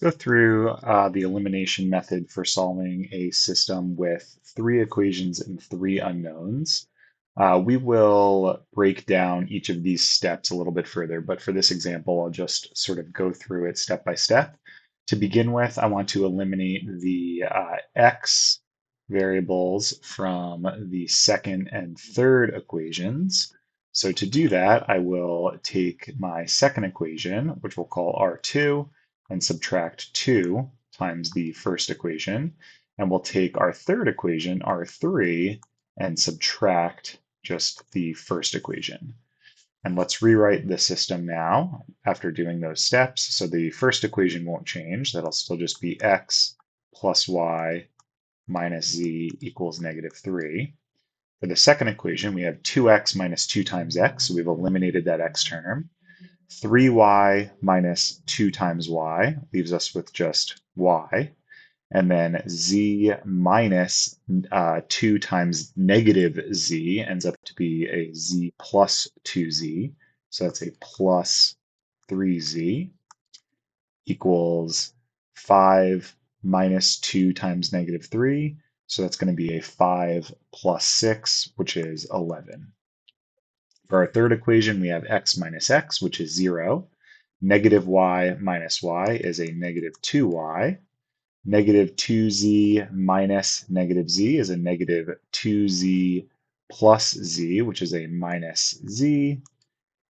Let's go through the elimination method for solving a system with 3 equations and 3 unknowns. We will break down each of these steps a little bit further, but for this example, I'll just sort of go through it step by step. To begin with, I want to eliminate the x variables from the second and third equations. So to do that, I will take my second equation, which we'll call R2, and subtract 2 times the first equation. And we'll take our third equation, R3, and subtract just the first equation. And let's rewrite the system now after doing those steps. So the first equation won't change. That'll still just be x plus y minus z equals -3. For the second equation, we have 2x minus 2 times x, so we've eliminated that x term. 3y minus 2 times y leaves us with just y. And then z minus 2 times -z ends up to be a z plus 2z. So that's a plus 3z equals 5 minus 2 times -3. So that's going to be a 5 plus 6, which is 11. For our third equation, we have x minus x, which is 0. Negative y minus y is a -2y. Negative 2z minus -z is a -2z plus z, which is a minus z.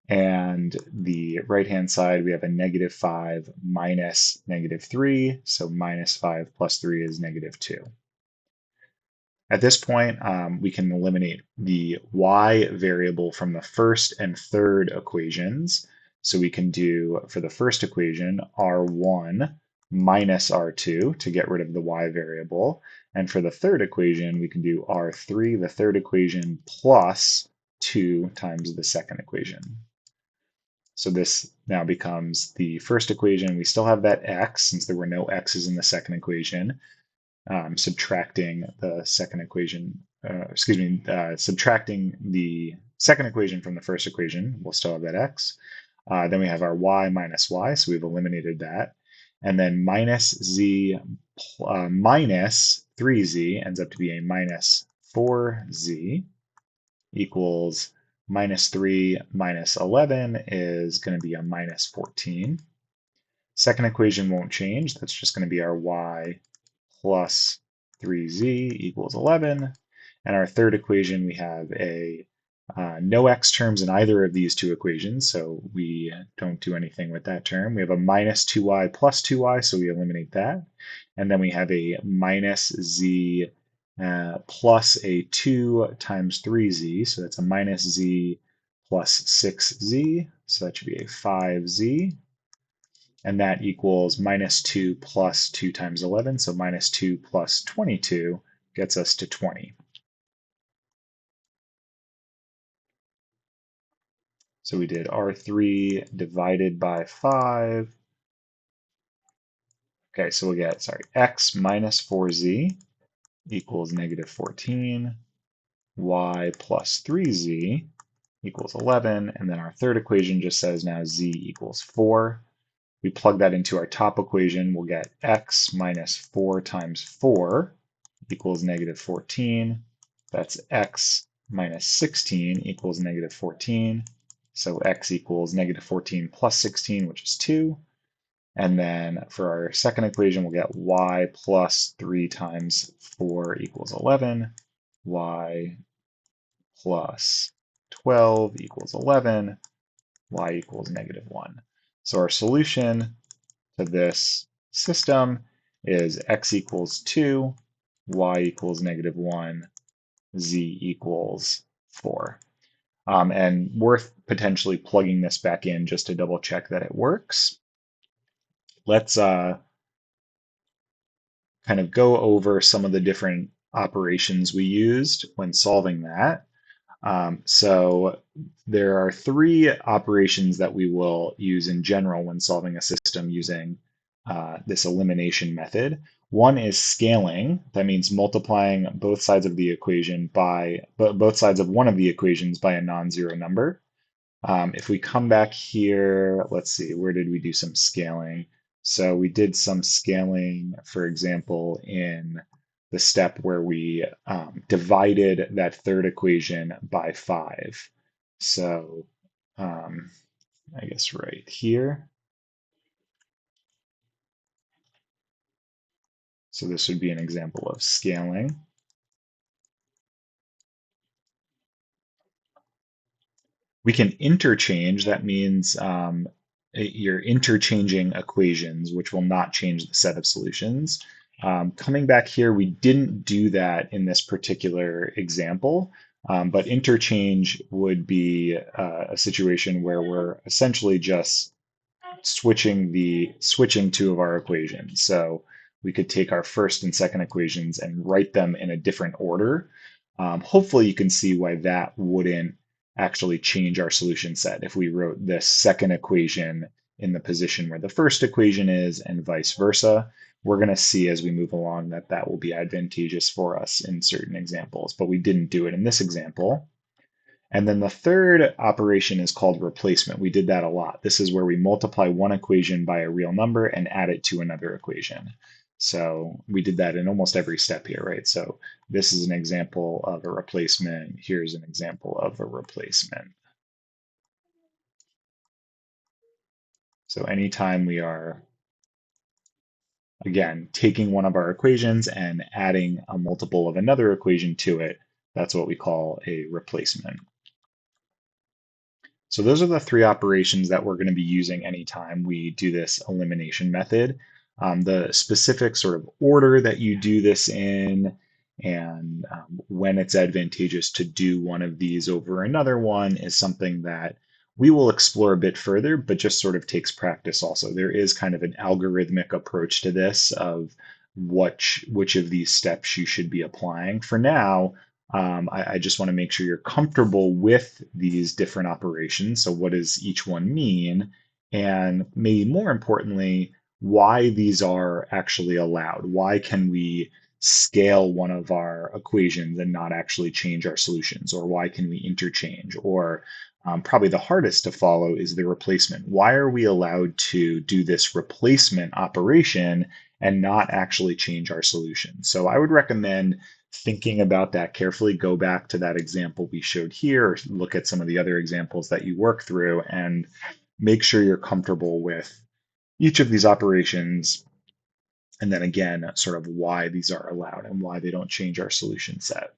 And the right-hand side, we have a -5 minus -3. So -5 plus 3 is -2. At this point, we can eliminate the y variable from the first and third equations. So we can do, for the first equation, r1 minus r2 to get rid of the y variable. And for the third equation, we can do r3, the third equation, plus 2 times the second equation. So this now becomes the first equation. We still have that x, since there were no x's in the second equation. Subtracting the second equation, subtracting the second equation from the first equation, we'll still have that x. Then we have our y minus y, so we've eliminated that. And then minus z minus 3z ends up to be a minus 4z equals minus 3 minus 11 is going to be a minus 14. Second equation won't change. That's just going to be our y plus 3z equals 11. And our third equation, we have a no x terms in either of these two equations, so we don't do anything with that term. We have a minus 2y plus 2y, so we eliminate that. And then we have a minus z plus a 2 times 3z, so that's a minus z plus 6z, so that should be a 5z. And that equals minus 2 plus 2 times 11, so minus 2 plus 22 gets us to 20. So we did R3 divided by 5. Okay, so we'll get, x minus 4z equals -14, y plus 3z equals 11, and then our third equation just says now z equals 4. We plug that into our top equation, we'll get x minus 4 times 4 equals -14. That's x minus 16 equals -14. So x equals -14 plus 16, which is 2. And then for our second equation, we'll get y plus 3 times 4 equals 11. Y plus 12 equals 11. Y equals -1. So our solution to this system is x equals 2, y equals -1, z equals 4. And worth potentially plugging this back in just to double check that it works. Let's kind of go over some of the different operations we used when solving that. So there are 3 operations that we will use in general when solving a system using this elimination method. One is scaling. That means multiplying both sides of the equation by both sides of one of the equations by a non-zero number. If we come back here, let's see, where did we do some scaling? So we did some scaling, for example, in the step where we divided that third equation by 5. So um, I guess right here. So this would be an example of scaling. We can interchange. That means you're interchanging equations, which will not change the set of solutions. Coming back here, we didn't do that in this particular example, but interchange would be a situation where we're essentially just switching two of our equations. So we could take our first and second equations and write them in a different order. Hopefully you can see why that wouldn't actually change our solution set if we wrote this second equation in the position where the first equation is and vice versa. We're going to see as we move along that that will be advantageous for us in certain examples, but we didn't do it in this example. And then the third operation is called replacement. We did that a lot. This is where we multiply one equation by a real number and add it to another equation. So we did that in almost every step here, right? So this is an example of a replacement. Here's an example of a replacement. So anytime we are, again, taking one of our equations and adding a multiple of another equation to it, that's what we call a replacement. So those are the three operations that we're going to be using anytime we do this elimination method. The specific sort of order that you do this in and when it's advantageous to do one of these over another one is something that we will explore a bit further, but just sort of takes practice also. There is kind of an algorithmic approach to this of which of these steps you should be applying. For now, I just want to make sure you're comfortable with these different operations. So, what does each one mean? And maybe more importantly, why these are actually allowed. Why can we scale one of our equations and not actually change our solutions? Or why can we interchange? Or probably the hardest to follow is the replacement. Why are we allowed to do this replacement operation and not actually change our solution? So, I would recommend thinking about that carefully, go back to that example we showed here, or look at some of the other examples that you work through and make sure you're comfortable with each of these operations. And then again, sort of why these are allowed and why they don't change our solution set.